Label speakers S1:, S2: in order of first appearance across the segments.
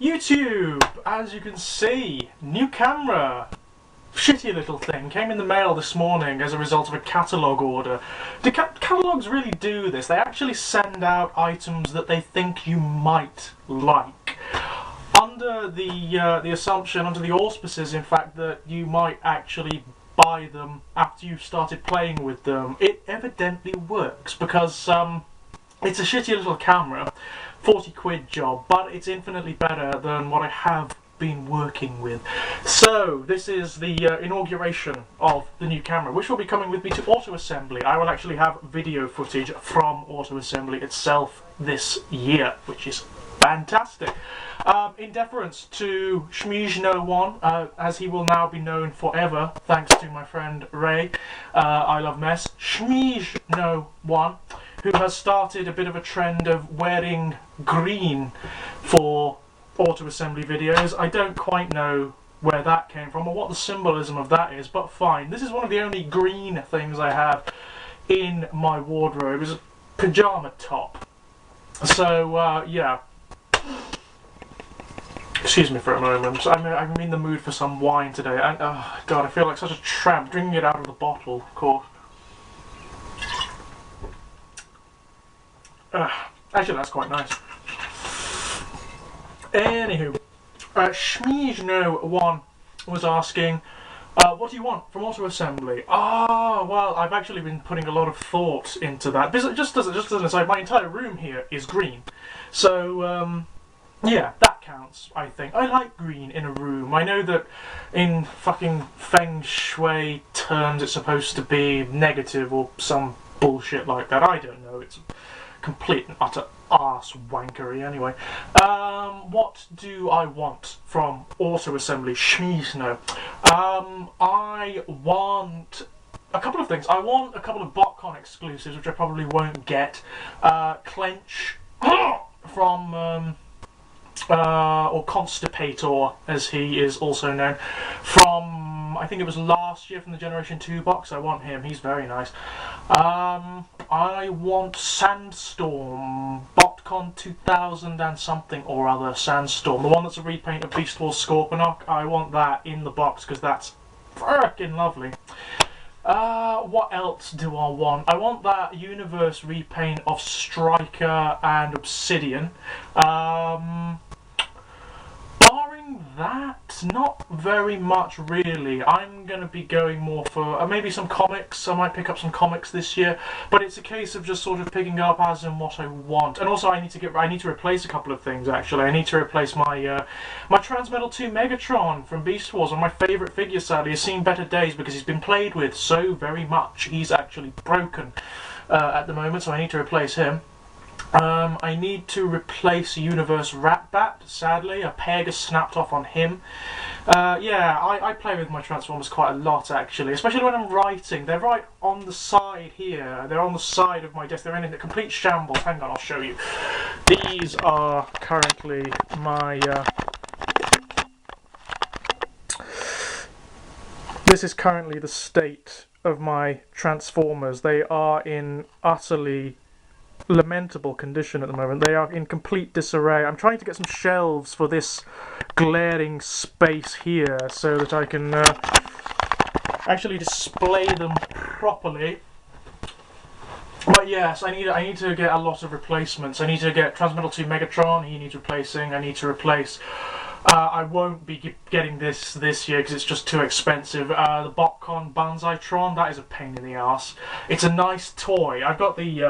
S1: YouTube, as you can see, new camera. Shitty little thing. Came in the mail this morning as a result of a catalogue order. Do catalogues really do this? They actually send out items that they think you might like. Under the assumption, under the auspices, in fact, that you might actually buy them after you've started playing with them. It evidently works because it's a shitty little camera, 40 quid job, but it's infinitely better than what I have been working with. So this is the inauguration of the new camera, which will be coming with me to auto assembly. I will actually have video footage from auto assembly itself this year, which is fantastic. In deference to SMSNO1, as he will now be known forever, thanks to my friend Ray, I Love Mess, SMSNO1, who has started a bit of a trend of wearing green for auto assembly videos. I don't quite know where that came from or what the symbolism of that is, but fine. This is one of the only green things I have in my wardrobe. It's a pyjama top. So, yeah. Excuse me for a moment. I'm in the mood for some wine today. And, oh, God, I feel like such a tramp drinking it out of the bottle, of course. Actually, that's quite nice. Anywho, SMSNO1 was asking, what do you want from auto assembly? Ah, well, I've actually been putting a lot of thought into that. Just as an aside, my entire room here is green. So, yeah, that counts, I think. I like green in a room. I know that in fucking Feng Shui terms it's supposed to be negative or some bullshit like that. I don't know. It's complete and utter arse wankery anyway. What do I want from auto assembly? SMSNO. I want a couple of things. I want a couple of BotCon exclusives, which I probably won't get. Clench from or Constipator, as he is also known, from, I think it was last year, from the Generation 2 box. I want him, he's very nice. I want Sandstorm, BotCon 2000 and something or other, Sandstorm, the one that's a repaint of Beast Wars Scorponok. I want that in the box because that's frickin' lovely. What else do I want? I want that Universe repaint of Striker and Obsidian. Barring that, not very much really. I'm going to be going more for maybe some comics. I might pick up some comics this year, but it's a case of just sort of picking up as and what I want. And also, I need to replace a couple of things. Actually, I need to replace my my Transmetal 2 Megatron from Beast Wars, one of my favourite figures. Sadly, has seen better days because he's been played with so very much. He's actually broken at the moment, so I need to replace him. I need to replace Universe Ratbat, sadly. A peg has snapped off on him. Yeah, I play with my Transformers quite a lot, actually, especially when I'm writing. They're right on the side here. They're on the side of my desk. They're in a complete shambles. Hang on, I'll show you. These are currently my... This is currently the state of my Transformers. They are in utterly lamentable condition at the moment. They are in complete disarray. I'm trying to get some shelves for this glaring space here so that I can actually display them properly. But yes, I need to get a lot of replacements. I need to get Transmetal 2 Megatron, he needs replacing. I need to replace... I won't be getting this year because it's just too expensive. The BotCon Banzaitron, that is a pain in the ass. It's a nice toy. I've got the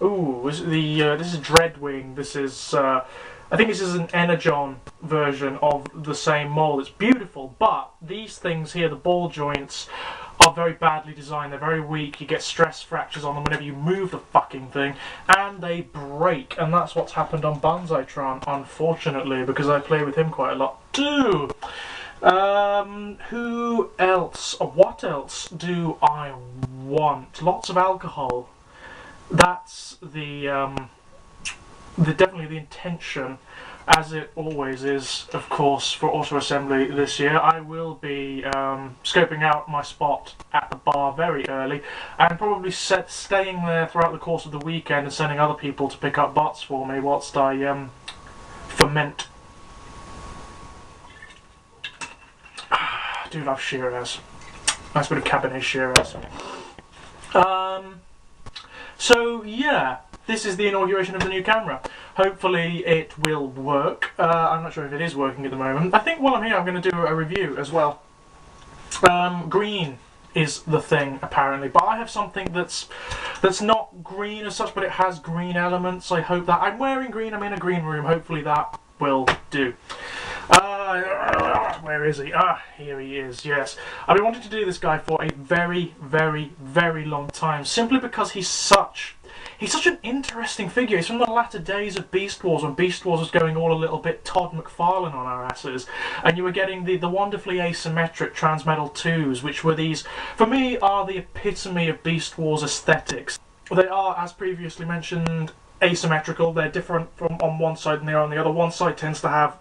S1: this is Dreadwing. This is I think this is an Energon version of the same mold. It's beautiful, but these things here, the ball joints, are very badly designed. They're very weak. You get stress fractures on them whenever you move the fucking thing, and they break. And that's what's happened on Banzaitron, unfortunately, because I play with him quite a lot too. Who else? What else do I want? Lots of alcohol. That's definitely the intention, as it always is, of course, for auto assembly this year. I will be scoping out my spot at the bar very early and probably staying there throughout the course of the weekend and sending other people to pick up bots for me whilst I ferment do love Shiraz. Nice bit of Cabernet Shiraz. So yeah, this is the inauguration of the new camera. Hopefully it will work. I'm not sure if it is working at the moment. I think while I'm here I'm going to do a review as well. Green is the thing apparently, but I have something that's not green as such, but it has green elements. I hope that I'm wearing green. I'm in a green room. Hopefully that will do. Where is he? Here he is. Yes, I've been wanting to do this guy for a very, very, very long time, simply because he's such an interesting figure. He's from the latter days of Beast Wars, when Beast Wars was going all a little bit Todd McFarlane on our asses, and you were getting the wonderfully asymmetric Transmetal 2s, which were these, for me, are the epitome of Beast Wars aesthetics. They are, as previously mentioned, asymmetrical. They're different from on one side than they are on the other. One side tends to have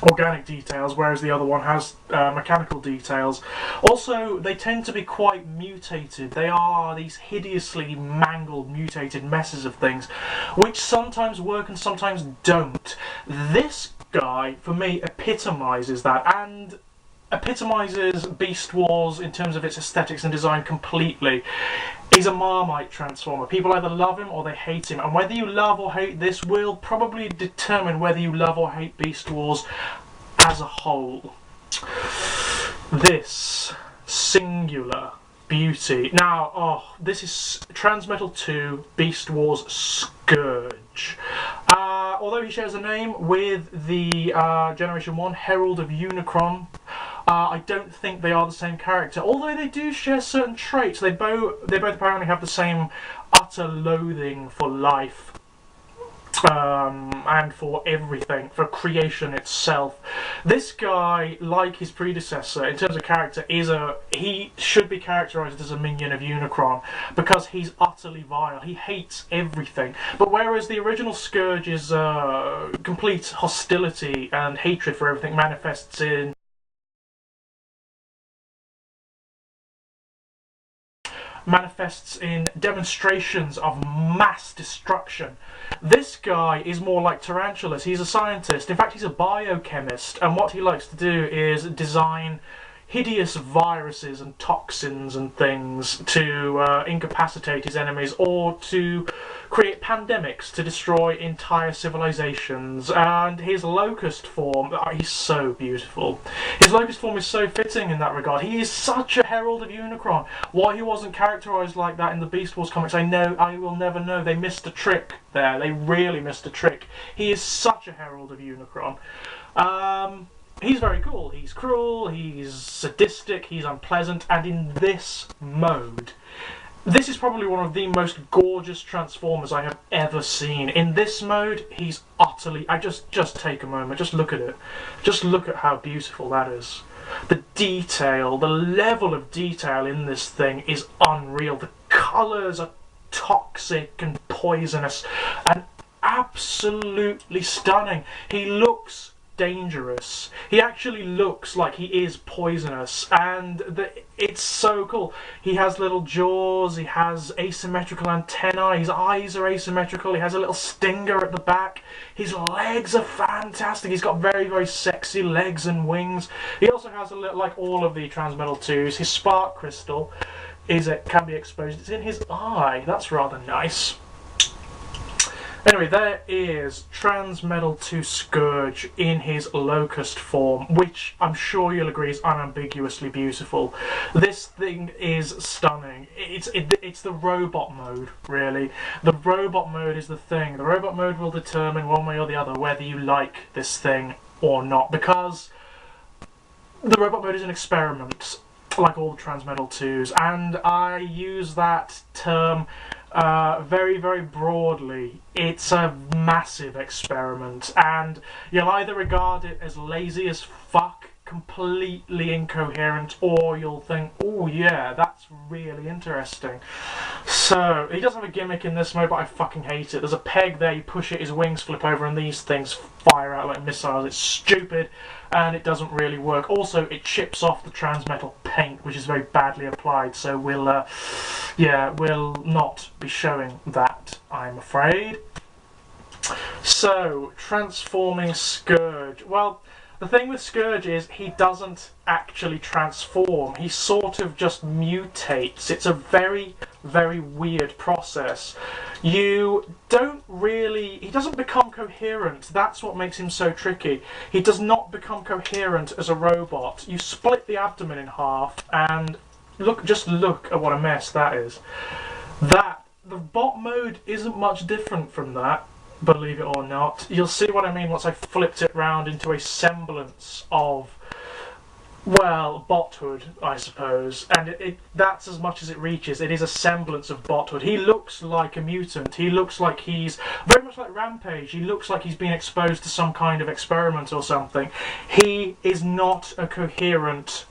S1: organic details, whereas the other one has mechanical details. Also, they tend to be quite mutated. They are these hideously mangled, mutated messes of things, which sometimes work and sometimes don't. This guy, for me, epitomises that, and epitomises Beast Wars in terms of its aesthetics and design completely. He's a Marmite Transformer. People either love him or they hate him, and whether you love or hate this will probably determine whether you love or hate Beast Wars as a whole. This singular beauty. Now, this is Transmetal 2 Beast Wars Scourge. Although he shares a name with the Generation 1 Herald of Unicron, I don't think they are the same character, although they do share certain traits. They both apparently have the same utter loathing for life, and for everything, for creation itself. This guy, like his predecessor, in terms of character, he should be characterised as a minion of Unicron, because he's utterly vile. He hates everything. But whereas the original Scourge's complete hostility and hatred for everything manifests in demonstrations of mass destruction. This guy is more like Tarantulas. He's a scientist. In fact, he's a biochemist, and what he likes to do is design hideous viruses and toxins and things to incapacitate his enemies, or to create pandemics to destroy entire civilizations. And his locust form, he's so beautiful. His locust form is so fitting in that regard. He is such a herald of Unicron. Why he wasn't characterized like that in the Beast Wars comics, I will never know. They missed a trick there. They really missed a trick. He is such a herald of Unicron. He's very cool. He's cruel, he's sadistic, he's unpleasant, and in this mode, this is probably one of the most gorgeous Transformers I have ever seen. In this mode, he's utterly... just take a moment, just look at it. Just look at how beautiful that is. The detail, the level of detail in this thing is unreal. The colours are toxic and poisonous and absolutely stunning. He looks dangerous. He actually looks like he is poisonous, and it's so cool. He has little jaws, he has asymmetrical antennae, his eyes are asymmetrical, he has a little stinger at the back, his legs are fantastic, he's got very, very sexy legs and wings. He also has a little, like all of the Transmetal 2s, his spark crystal can be exposed. It's in his eye. That's rather nice. Anyway, there is Transmetal 2 Scourge in his locust form, which I'm sure you'll agree is unambiguously beautiful. This thing is stunning. It's the robot mode, really. The robot mode is the thing. The robot mode will determine one way or the other whether you like this thing or not, because the robot mode is an experiment, like all the Transmetal 2s, and I use that term very, very broadly. It's a massive experiment, and you'll either regard it as lazy as fuck, completely incoherent, or you'll think, oh yeah, that's really interesting. So, he does have a gimmick in this mode, but I fucking hate it. There's a peg there, you push it, his wings flip over, and these things fire out like missiles. It's stupid, and it doesn't really work. Also, it chips off the Transmetal paint, which is very badly applied, so we'll not be showing that, I'm afraid. So, transforming Scourge. Well, The thing with Scourge is he doesn't actually transform. He sort of just mutates. It's a very, very weird process. You don't really... He doesn't become coherent. That's what makes him so tricky. He does not become coherent as a robot. You split the abdomen in half and just look at what a mess that is. The bot mode isn't much different from that. Believe it or not. You'll see what I mean once I flipped it round into a semblance of, well, bothood, I suppose. And that's as much as it reaches. It is a semblance of bothood. He looks like a mutant. He looks like he's, very much like Rampage, he looks like he's been exposed to some kind of experiment or something. He is not a coherent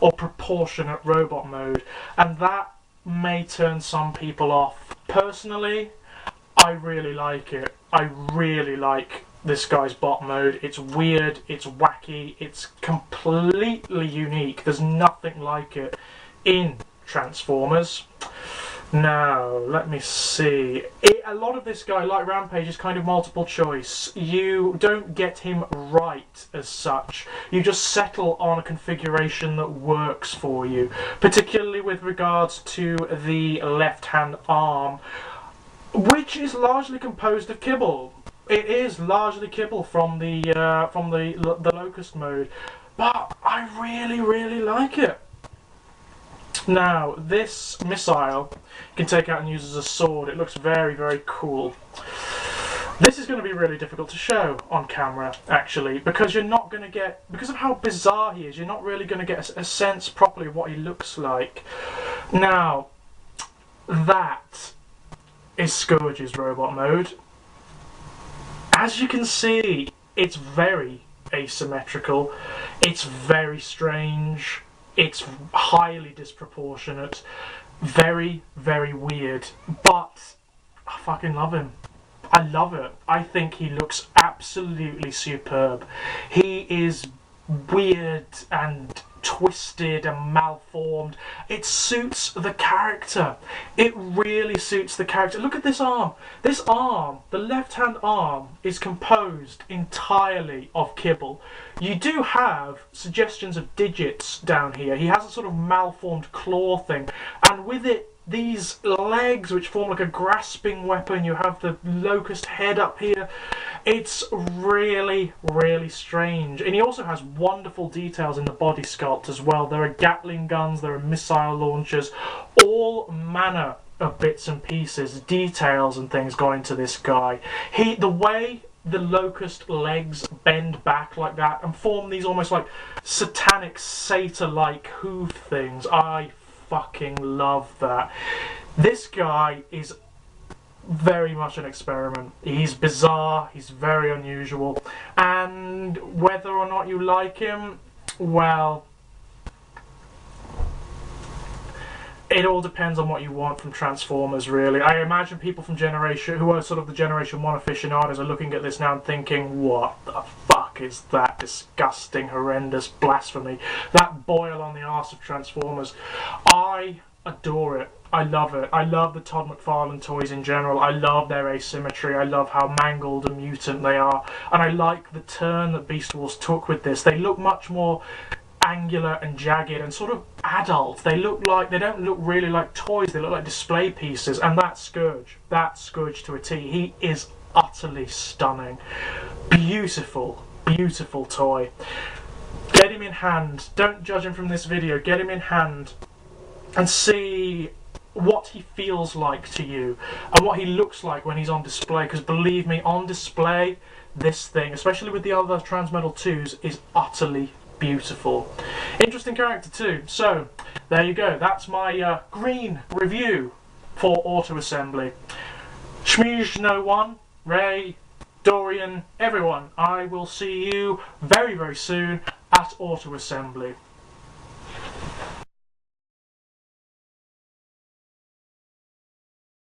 S1: or proportionate robot mode. And that may turn some people off. Personally, I really like it. I really like this guy's bot mode. It's weird, it's wacky, it's completely unique. There's nothing like it in Transformers. Now, let me see. A lot of this guy, like Rampage, is kind of multiple choice. You don't get him right as such. You just settle on a configuration that works for you, particularly with regards to the left-hand arm, which is largely composed of kibble. It is largely kibble from the Locust mode, but I really, really like it. Now, this missile you can take out and use as a sword. It looks very, very cool. This is going to be really difficult to show on camera, actually, because you're not going to get, because of how bizarre he is, you're not really going to get a sense properly of what he looks like. Now, that is Scourge's robot mode. As you can see, it's very asymmetrical, it's very strange, it's highly disproportionate, very, very weird, but I fucking love him. I love it. I think he looks absolutely superb. He is weird and twisted and malformed. It suits the character. It really suits the character. Look at this arm. This arm, the left-hand arm, is composed entirely of kibble. You do have suggestions of digits down here. He has a sort of malformed claw thing, and with it, these legs which form like a grasping weapon. You have the Locust head up here. It's really, really strange. And he also has wonderful details in the body sculpt as well. There are Gatling guns, there are missile launchers, all manner of bits and pieces, details and things go into this guy. The way the Locust legs bend back like that and form these almost like satanic satyr-like hoof things, I fucking love that. This guy is very much an experiment. He's bizarre, he's very unusual, and whether or not you like him, well, it all depends on what you want from Transformers, really. I imagine people from Generation, who are sort of the Generation 1 aficionados, are looking at this now and thinking, what the fuck is that disgusting, horrendous blasphemy? That boil on the arse of Transformers. I adore it. I love it. I love the Todd McFarlane toys in general. I love their asymmetry. I love how mangled and mutant they are. And I like the turn that Beast Wars took with this. They look much more angular and jagged and sort of adult. They don't look really like toys. They look like display pieces. And that's Scourge. That's Scourge to a T. He is utterly stunning. Beautiful, beautiful toy. Get him in hand. Don't judge him from this video. Get him in hand and see what he feels like to you and what he looks like when he's on display, because believe me, on display, this thing, especially with the other Transmetal 2s, is utterly beautiful. Interesting character too. So there you go, that's my green review for Auto Assembly. SMSNO1, Ray, Dorian, everyone, I will see you very, very soon at Auto Assembly.